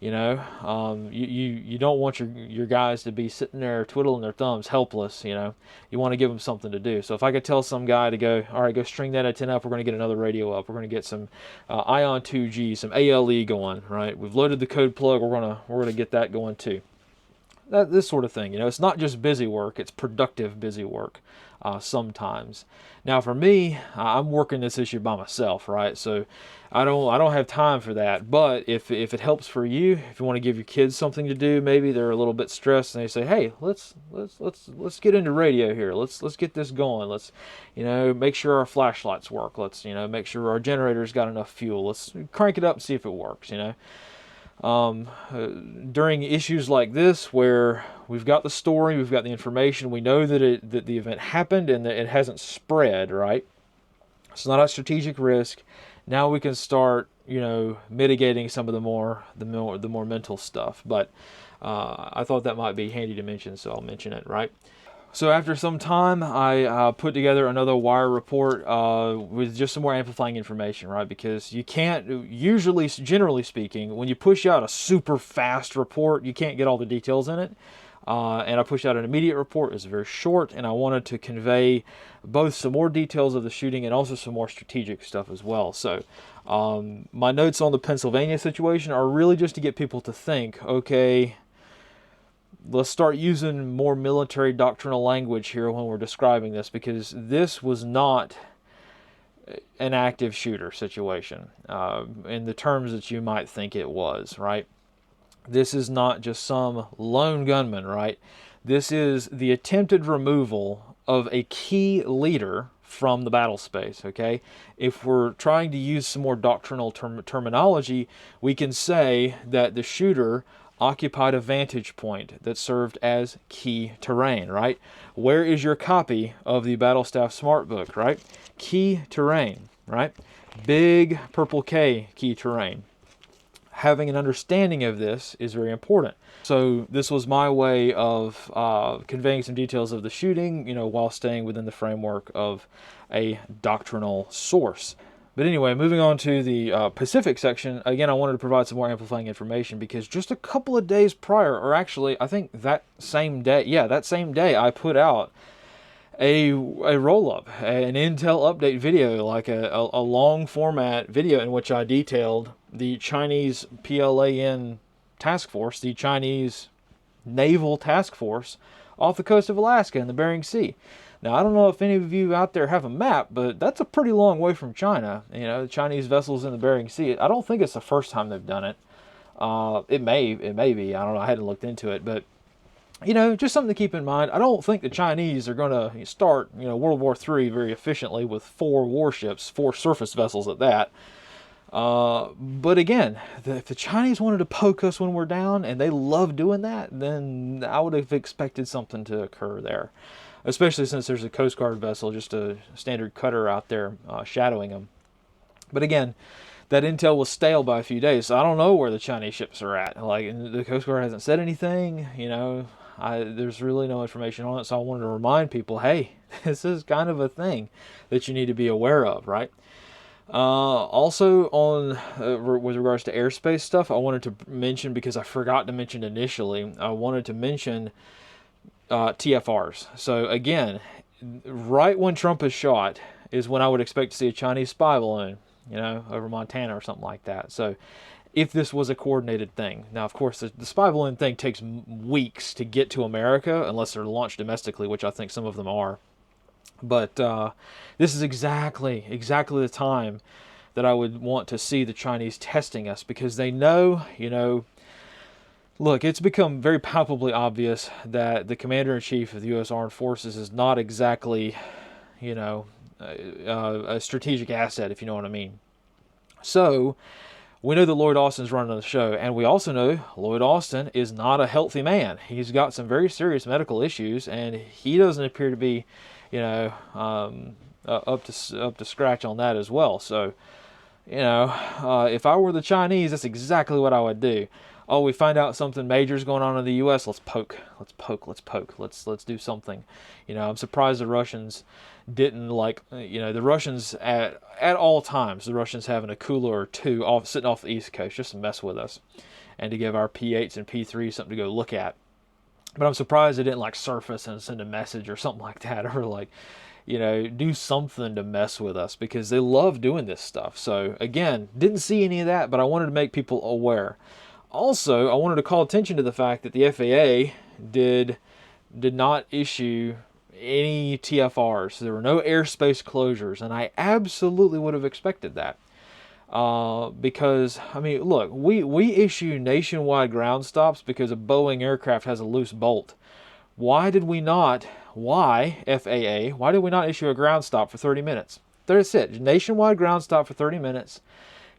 A: You don't want your guys to be sitting there twiddling their thumbs, helpless. You want to give them something to do. So if I could tell some guy to go, all right, go string that antenna up. We're going to get another radio up. We're going to get some Ion 2G, some ALE going. Right? We've loaded the code plug. We're gonna get that going too. This sort of thing. It's not just busy work. It's productive busy work. Sometimes. Now for me, I'm working this issue by myself, right? So I don't have time for that. But if it helps for you, if you want to give your kids something to do, maybe they're a little bit stressed and they say, hey, let's get into radio here. Let's get this going. Let's make sure our flashlights work. Let's make sure our generator's got enough fuel. Let's crank it up and see if it works. During issues like this where we've got the story, we've got the information, we know that the event happened and that it hasn't spread, right? It's not a strategic risk. Now we can start, mitigating some of the more mental stuff. But I thought that might be handy to mention, so I'll mention it, right? So after some time, I put together another wire report with just some more amplifying information, right? Because you can't, usually, generally speaking, when you push out a super fast report, you can't get all the details in it. And I pushed out an immediate report. It's very short, and I wanted to convey both some more details of the shooting and also some more strategic stuff as well. So my notes on the Pennsylvania situation are really just to get people to think, okay, let's start using more military doctrinal language here when we're describing this, because this was not an active shooter situation in the terms that you might think it was, right? This is not just some lone gunman, right? This is the attempted removal of a key leader from the battle space, okay? If we're trying to use some more doctrinal terminology, we can say that the shooter occupied a vantage point that served as key terrain, right? Where is your copy of the Battle Staff Smart Book, right? Key terrain, right? Big purple K, key terrain. Having an understanding of this is very important. So this was my way of conveying some details of the shooting, while staying within the framework of a doctrinal source. But anyway, moving on to the Pacific section, again, I wanted to provide some more amplifying information because just a couple of days prior, or actually, I think that same day, I put out a roll-up, an Intel update video, like a long format video in which I detailed the Chinese PLAN task force, the Chinese naval task force off the coast of Alaska in the Bering Sea. Now, I don't know if any of you out there have a map, but that's a pretty long way from China. The Chinese vessels in the Bering Sea. I don't think it's the first time they've done it. It may be. I don't know. I hadn't looked into it, but just something to keep in mind. I don't think the Chinese are going to start, World War III very efficiently with 4 warships, 4 surface vessels at that. But again, if the Chinese wanted to poke us when we're down, and they love doing that, then I would have expected something to occur there. Especially since there's a Coast Guard vessel, just a standard cutter out there shadowing them. But again, that intel was stale by a few days, so I don't know where the Chinese ships are at. Like, the Coast Guard hasn't said anything, there's really no information on it, so I wanted to remind people, hey, this is kind of a thing that you need to be aware of, right? Also, on with regards to airspace stuff, I wanted to mention, because I forgot to mention initially, I wanted to mention TFRs. So again, right when Trump is shot is when I would expect to see a Chinese spy balloon, over Montana or something like that. So if this was a coordinated thing. Now, of course, the spy balloon thing takes weeks to get to America, unless they're launched domestically, which I think some of them are. But this is exactly the time that I would want to see the Chinese testing us, because they know, look, it's become very palpably obvious that the Commander-in-Chief of the U.S. Armed Forces is not exactly, a strategic asset, if you know what I mean. So, we know that Lloyd Austin's running the show, and we also know Lloyd Austin is not a healthy man. He's got some very serious medical issues, and he doesn't appear to be, up to scratch on that as well. So, if I were the Chinese, that's exactly what I would do. Oh, we find out something major is going on in the U.S. Let's poke. Let's do something. I'm surprised the Russians didn't the Russians at all times. The Russians having a cooler or two sitting off the East Coast just to mess with us, and to give our P8s and P3s something to go look at. But I'm surprised they didn't surface and send a message or something like that, or do something to mess with us, because they love doing this stuff. So again, didn't see any of that, but I wanted to make people aware. Also, I wanted to call attention to the fact that the FAA did not issue any TFRs. There were no airspace closures, and I absolutely would have expected that. Because, look, we issue nationwide ground stops because a Boeing aircraft has a loose bolt. Why, FAA, why did we not issue a ground stop for 30 minutes? That's it. Nationwide ground stop for 30 minutes.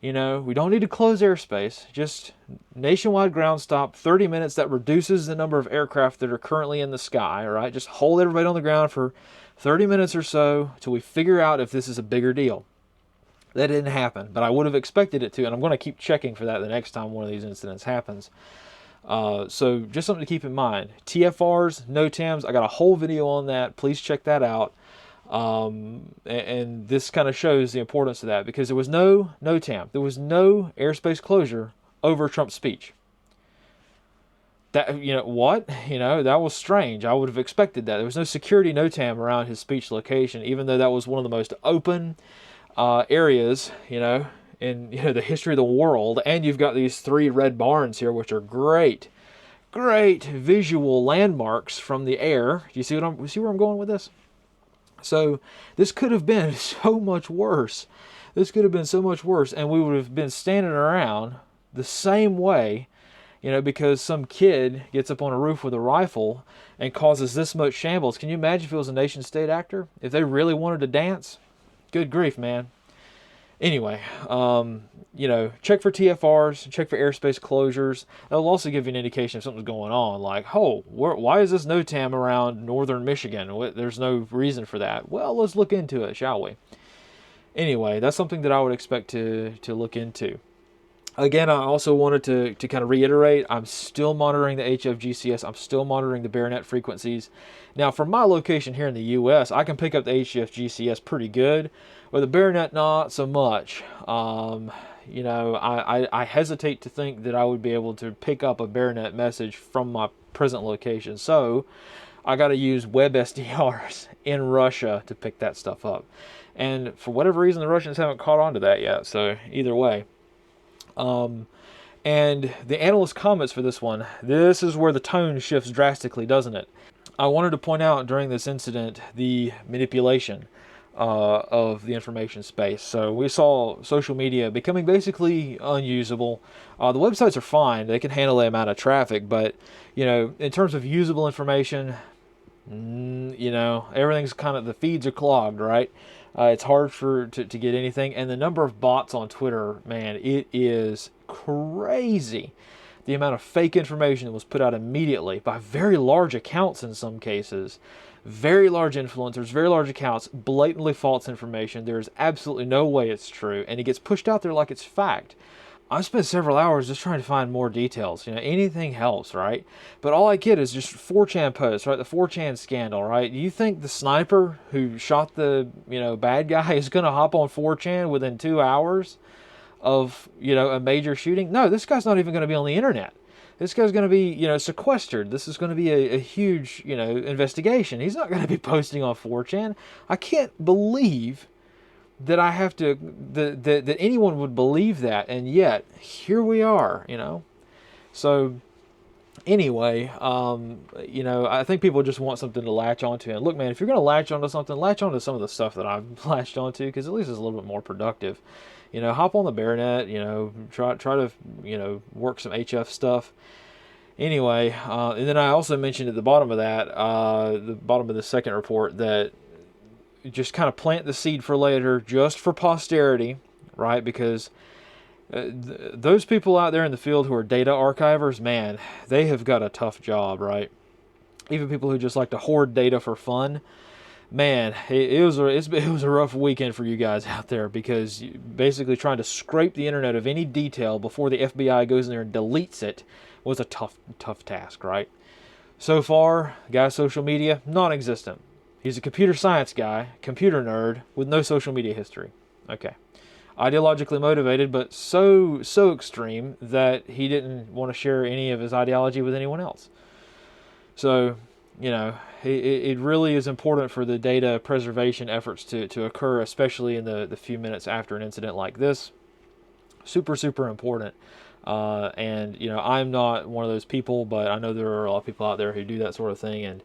A: We don't need to close airspace. Just nationwide ground stop, 30 minutes. That reduces the number of aircraft that are currently in the sky, all right? Just hold everybody on the ground for 30 minutes or so till we figure out if this is a bigger deal. That didn't happen, but I would have expected it to, and I'm going to keep checking for that the next time one of these incidents happens. So just something to keep in mind. TFRs, NOTAMs, I got a whole video on that. Please check that out. And this kind of shows the importance of that, because there was no NOTAM. There was no airspace closure over Trump's speech. That, that was strange. I would have expected that. There was no security NOTAM around his speech location, even though that was one of the most open areas, in the history of the world. And you've got these 3 red barns here, which are great visual landmarks from the air. Do you see where I'm going with this? So this could have been so much worse. This could have been so much worse, and we would have been standing around the same way, because some kid gets up on a roof with a rifle and causes this much shambles. Can you imagine if it was a nation state actor? If they really wanted to dance? Good grief, man. Anyway, check for TFRs, check for airspace closures. That'll also give you an indication if something's going on. Like, why is this NOTAM around northern Michigan? There's no reason for that. Well, let's look into it, shall we? Anyway, that's something that I would expect to look into. Again, I also wanted to kind of reiterate, I'm still monitoring the HFGCS. I'm still monitoring the BARENet frequencies. Now, from my location here in the U.S., I can pick up the HFGCS pretty good, but the BARENet not so much. I hesitate to think that I would be able to pick up a BARENet message from my present location. So I got to use web SDRs in Russia to pick that stuff up. And for whatever reason, the Russians haven't caught on to that yet. So either way. And the analyst comments for this one, this is where the tone shifts drastically, doesn't it? I wanted to point out during this incident the manipulation of the information space. So we saw social media becoming basically unusable. The websites are fine. They can handle the amount of traffic, but, in terms of usable information, everything's the feeds are clogged, right? It's hard to get anything. And the number of bots on Twitter, man, it is crazy. The amount of fake information that was put out immediately by very large accounts in some cases. Very large influencers, very large accounts, blatantly false information. There is absolutely no way it's true. And it gets pushed out there like it's fact. I spent several hours just trying to find more details. Anything helps, right? But all I get is just 4chan posts, right? The 4chan scandal, right? Do you think the sniper who shot the, bad guy is going to hop on 4chan within 2 hours of, a major shooting? No, this guy's not even going to be on the internet. This guy's going to be, sequestered. This is going to be a huge, investigation. He's not going to be posting on 4chan. I can't believe that I have to, that anyone would believe that, and yet here we are, So anyway, I think people just want something to latch onto. And look, man, if you're going to latch onto something, latch onto some of the stuff that I've latched onto, because at least it's a little bit more productive. Hop on the BARENet, try to, work some HF stuff. Anyway, and then I also mentioned at the bottom of that, the bottom of the second report, that just kind of plant the seed for later, just for posterity, right? Because those people out there in the field who are data archivers, man, they have got a tough job, right? Even people who just like to hoard data for fun, man, it was a rough weekend for you guys out there, because basically trying to scrape the internet of any detail before the FBI goes in there and deletes it was a tough task, right? So far, guy's social media, non-existent. He's a computer science guy, computer nerd, with no social media history. Okay. Ideologically motivated, but so extreme that he didn't want to share any of his ideology with anyone else. So, it really is important for the data preservation efforts to occur, especially in the few minutes after an incident like this. Super important. And, I'm not one of those people, but I know there are a lot of people out there who do that sort of thing, and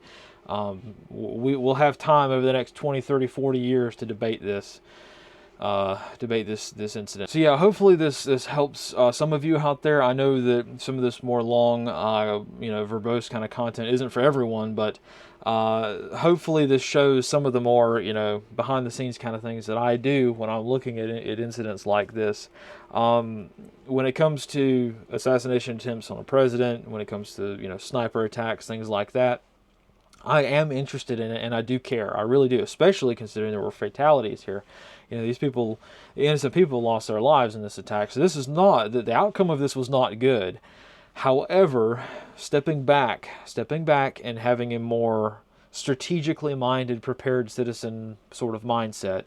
A: we will have time over the next 20, 30, 40 years to debate this incident. So yeah, hopefully this helps some of you out there. I know that some of this more long, verbose kind of content isn't for everyone, but hopefully this shows some of the more, behind the scenes kind of things that I do when I'm looking at incidents like this. When it comes to assassination attempts on a president, when it comes to, sniper attacks, things like that, I am interested in it, and I do care. I really do, especially considering there were fatalities here. These people, the innocent people, lost their lives in this attack. So this is not, the outcome of this was not good. However, stepping back and having a more strategically minded, prepared citizen sort of mindset,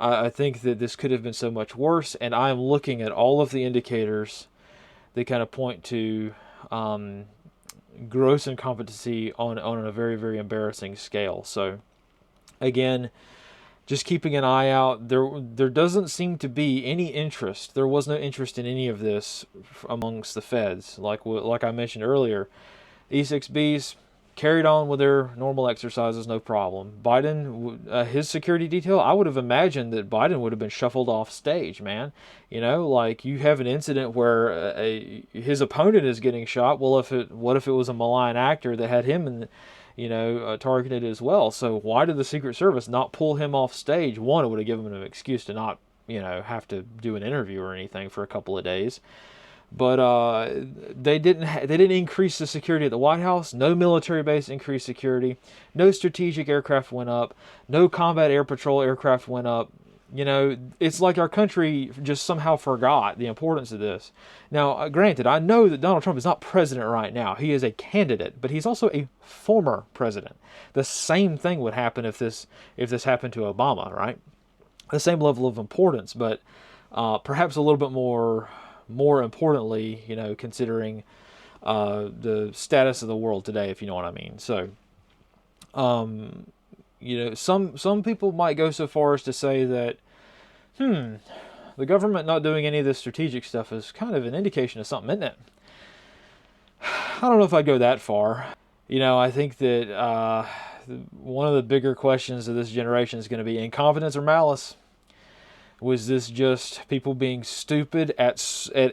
A: I think that this could have been so much worse, and I am looking at all of the indicators that kind of point to gross incompetency on a very, very embarrassing scale. So, again, just keeping an eye out. There doesn't seem to be any interest. There was no interest in any of this amongst the feds. Like I mentioned earlier, E6Bs, carried on with their normal exercises, no problem. Biden, his security detail, I would have imagined that Biden would have been shuffled off stage, man. You know, like you have an incident where his opponent is getting shot. Well, what if it was a malign actor that had him targeted as well? So why did the Secret Service not pull him off stage? One, it would have given him an excuse to not, have to do an interview or anything for a couple of days. But they didn't increase the security at the White House. No military base increased security. No strategic aircraft went up. No combat air patrol aircraft went up. It's like our country just somehow forgot the importance of this. Now, granted, I know that Donald Trump is not president right now. He is a candidate, but he's also a former president. The same thing would happen if this happened to Obama, right? The same level of importance, but perhaps a little bit more importantly, considering the status of the world today, if you know what I mean. So, some people might go so far as to say that, the government not doing any of this strategic stuff is kind of an indication of something, isn't it? I don't know if I'd go that far. I think that one of the bigger questions of this generation is going to be incompetence or malice. Was this just people being stupid at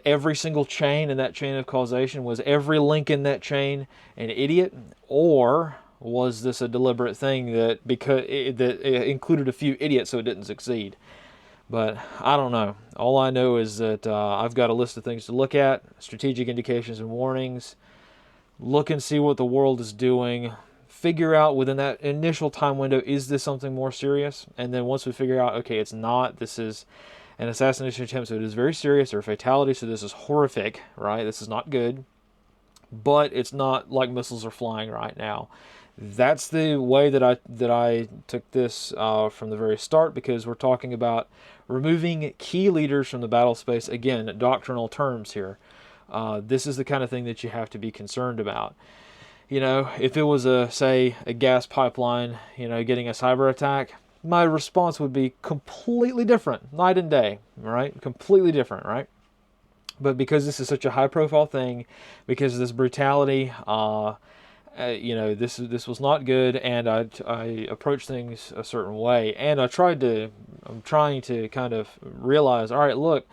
A: every single chain in that chain of causation? Was every link in that chain an idiot? Or was this a deliberate thing that it included a few idiots so it didn't succeed? But I don't know. All I know is that I've got a list of things to look at, strategic indications and warnings, look and see what the world is doing, figure out within that initial time window, is this something more serious? And then once we figure out, okay, it's not, this is an assassination attempt, so it is very serious, or a fatality, so this is horrific, right? This is not good, but it's not like missiles are flying right now. That's the way that I took this from the very start, because we're talking about removing key leaders from the battle space. Again, doctrinal terms here. This is the kind of thing that you have to be concerned about. If it was say a gas pipeline, getting a cyber attack, my response would be completely different, night and day, right? Completely different, right? But because this is such a high-profile thing, because of this brutality, this was not good, and I approached things a certain way, and I'm trying to kind of realize, all right, look,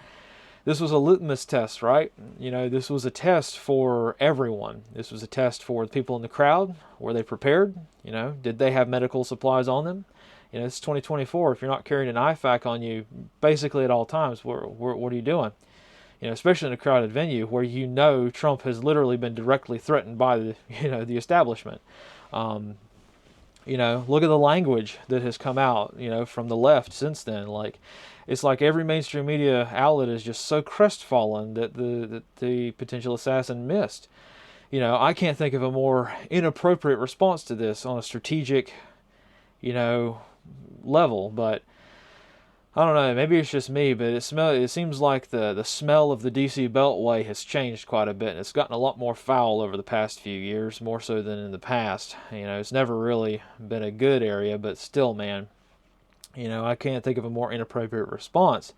A: this was a litmus test, right? This was a test for everyone. This was a test for the people in the crowd. Were they prepared? Did they have medical supplies on them? It's 2024. If you're not carrying an IFAK on you basically at all times, what are you doing? Especially in a crowded venue where Trump has literally been directly threatened by the establishment. Look at the language that has come out, from the left since then. It's like every mainstream media outlet is just so crestfallen that the potential assassin missed. I can't think of a more inappropriate response to this on a strategic, level. But I don't know. Maybe it's just me, but it seems like the smell of the DC Beltway has changed quite a bit, and it's gotten a lot more foul over the past few years, more so than in the past. It's never really been a good area, but still, man. I can't think of a more inappropriate response.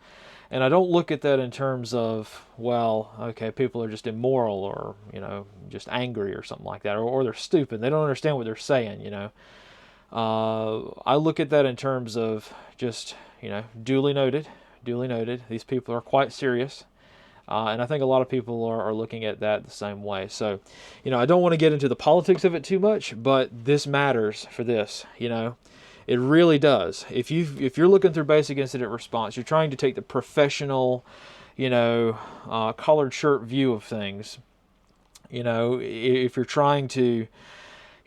A: And I don't look at that in terms of, well, okay, people are just immoral or, just angry or something like that, or they're stupid. They don't understand what they're saying, I look at that in terms of just, duly noted. These people are quite serious. And I think a lot of people are looking at that the same way. So, I don't want to get into the politics of it too much, but this matters for this, It really does. If you're looking through basic incident response, you're trying to take the professional, collared shirt view of things. If you're trying to,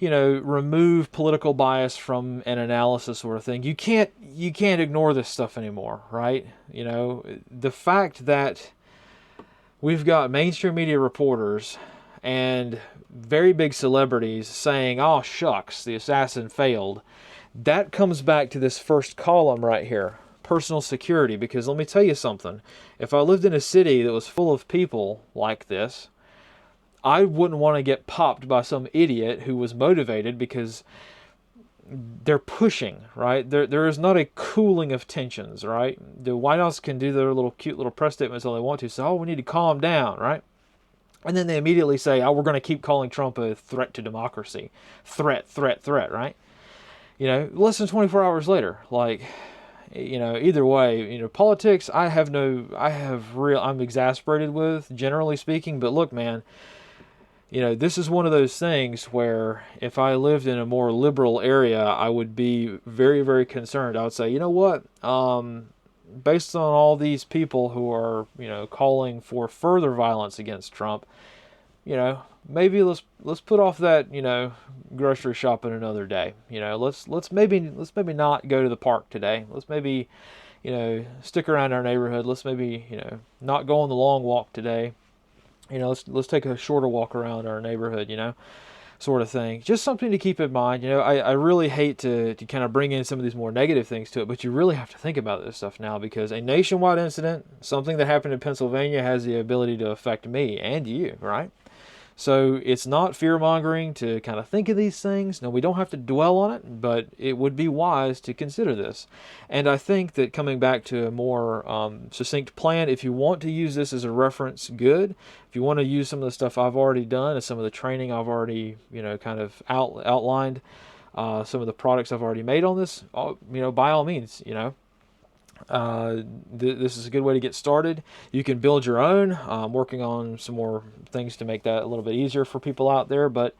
A: remove political bias from an analysis sort of thing, you can't ignore this stuff anymore, right? The fact that we've got mainstream media reporters and very big celebrities saying, "Oh shucks, the assassin failed." That comes back to this first column right here, personal security. Because let me tell you something. If I lived in a city that was full of people like this, I wouldn't want to get popped by some idiot who was motivated because they're pushing, right? There is not a cooling of tensions, right? The White House can do their cute little press statements all they want to. So, we need to calm down, right? And then they immediately say, oh, we're going to keep calling Trump a threat to democracy. Threat, threat, threat, right? Less than 24 hours later, like, either way, politics, I'm exasperated with, generally speaking. But look, man, this is one of those things where if I lived in a more liberal area, I would be very, very concerned. I would say, you know what? Based on all these people who are, calling for further violence against Trump, maybe let's put off that, grocery shopping another day. Let's maybe not go to the park today. Let's maybe, stick around our neighborhood. Let's maybe, not go on the long walk today. Let's take a shorter walk around our neighborhood, sort of thing. Just something to keep in mind. I really hate to kind of bring in some of these more negative things to it, but you really have to think about this stuff now, because a nationwide incident, something that happened in Pennsylvania, has the ability to affect me and you, right? So it's not fear-mongering to kind of think of these things. No, we don't have to dwell on it, but it would be wise to consider this. And I think that coming back to a more succinct plan, if you want to use this as a reference, good. If you want to use some of the stuff I've already done and some of the training I've already, kind of outlined, some of the products I've already made on this, by all means, this is a good way to get started. You can build your own. I'm working on some more things to make that a little bit easier for people out there. But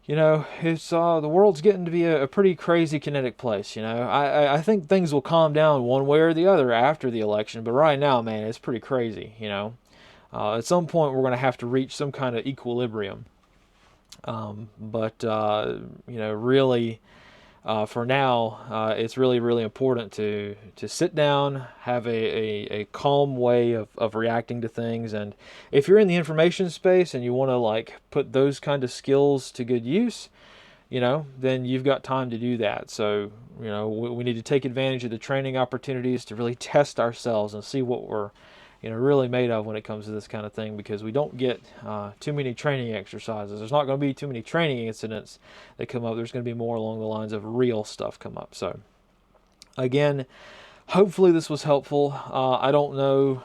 A: it's the world's getting to be a pretty crazy, kinetic place. I think things will calm down one way or the other after the election. But right now, man, it's pretty crazy. At some point we're going to have to reach some kind of equilibrium. Really. For now, it's really, really important to sit down, have a calm way of reacting to things. And if you're in the information space and you want to put those kind of skills to good use, then you've got time to do that. So, we need to take advantage of the training opportunities to really test ourselves and see what we're really made of when it comes to this kind of thing, because we don't get too many training exercises. There's not going to be too many training incidents that come up. There's going to be more along the lines of real stuff come up. So, again, hopefully this was helpful. I don't know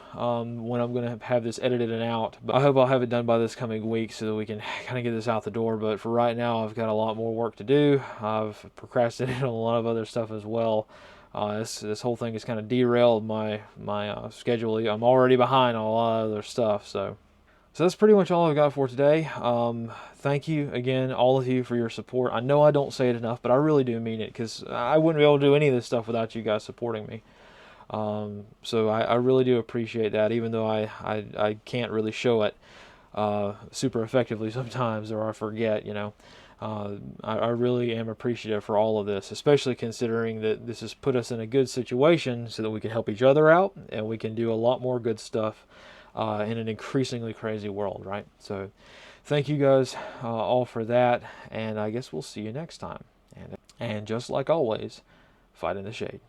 A: when I'm going to have this edited and out, but I hope I'll have it done by this coming week so that we can kind of get this out the door. But for right now, I've got a lot more work to do. I've procrastinated on a lot of other stuff as well. This whole thing has kind of derailed my schedule. I'm already behind on a lot of other stuff. So that's pretty much all I've got for today. Thank you again, all of you, for your support. I know I don't say it enough, but I really do mean it, because I wouldn't be able to do any of this stuff without you guys supporting me. So I really do appreciate that, even though I can't really show it super effectively sometimes, or I forget, I really am appreciative for all of this, especially considering that this has put us in a good situation so that we can help each other out and we can do a lot more good stuff in an increasingly crazy world, right? So thank you guys all for that, and I guess we'll see you next time. And just like always, fight in the shade.